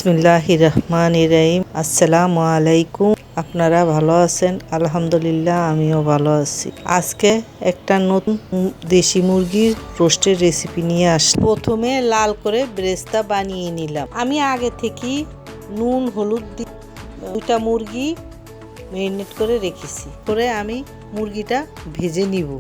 বিসমিল্লাহির রহমানির রহিম। আসসালামু আলাইকুম। আপনারা ভালো আছেন? আলহামদুলিল্লাহ, আমিও ভালো আছি। আজকে একটা নতুন দেশি মুরগির রোস্টের রেসিপি নিয়ে আসলাম। প্রথমে লাল করে ব্রেস্তা বানিয়ে নিলাম। আমি আগে থেকেই নুন হলুদ দিয়ে দুইটা মুরগি ম্যারিনেট করে রেখেছি। পরে আমি মুরগিটা ভেজে নিব।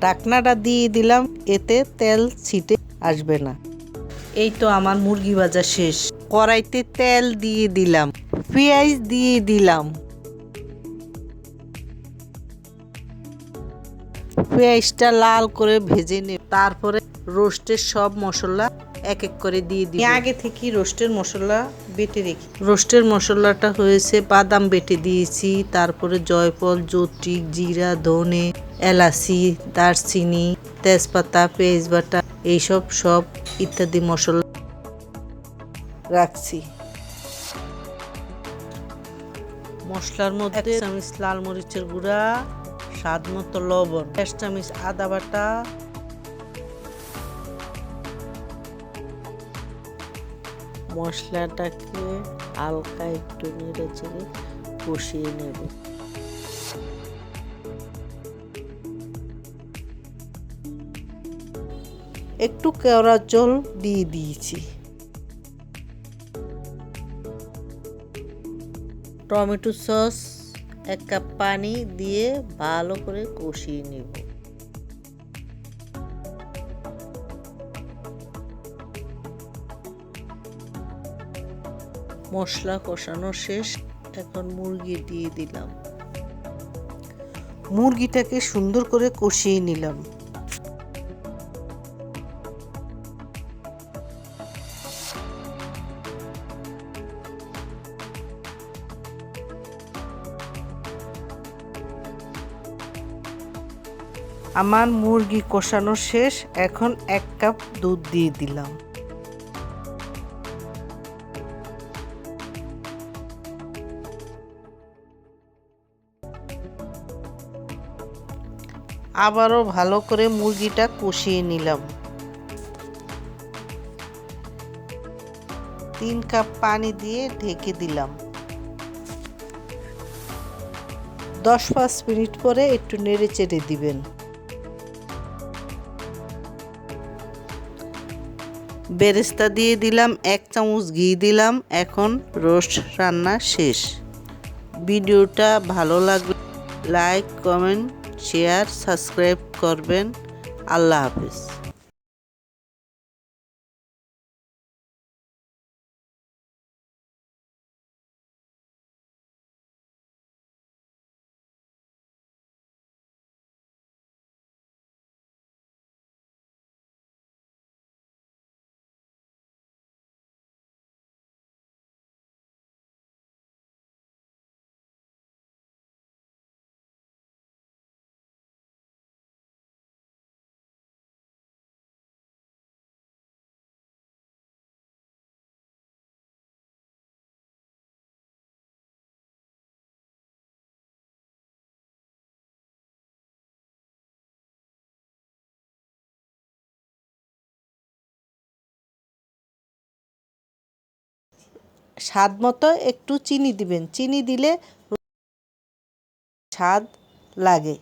ঢাকনাটা দিয়ে দিলাম, এতে তেল ছিটে আসবে না। এই তো আমার মুরগি ভাজা শেষ। কড়াইতে তেল দিয়ে দিলাম, পেঁয়াজ দিয়ে দিলাম। পেঁয়াজটা লাল করে ভেজে নেব। তারপরে রোস্টের সব মশলা এক এক করে দিয়ে দিই। আগে থেকে রোস্টের মশলা বেটে রেখে, রোস্টের মশলাটা হয়েছে বাদাম বেটে দিয়েছি, তারপরে জয়ফল, জৈত্রী, জিরা, ধনে, এলাচি, দারচিনি, তেজপাতা, পেঁয়াজ বাটা, এইসব সব ইত্যাদি মশলা রাখছি। মশলার মধ্যে 1 চামচ লাল মরিচের গুঁড়া, স্বাদ মতো লবণ, 1 চামচ আদা বাটা, মশলাটাকে হালকা একটু নেড়ে চেড়ে কষিয়ে নেব। একটু কেওড়া জল দিয়ে দিয়েছি। টমেটো সস 1 কাপ পানি দিয়ে ভালো করে কষিয়ে নেব। মশলা কষানো শেষ, এখন মুরগি দিয়ে দিলাম। মুরগিটাকে সুন্দর করে কষিয়ে নিলাম। আমার মুরগি কষানো শেষ, এখন 1 কাপ দুধ দিয়ে দিলাম। আবারও ভালো করে মুরগিটা কষিয়ে নিলাম। 3 কাপ পানি দিয়ে ঢেকে দিলাম। 10-5 মিনিট পরে একটু নেড়ে চেড়ে দিবেন। বেরেস্তা দিয়ে দিলাম, 1 চামচ ঘি দিলাম। এখন রোস্ট রান্না শেষ। ভিডিওটা ভালো লাগলে লাইক, কমেন্ট, শেয়ার, সাবস্ক্রাইব করবেন। আল্লাহ হাফেজ। স্বাদ মতো একটু চিনি দিবেন, চিনি দিলে স্বাদ লাগে।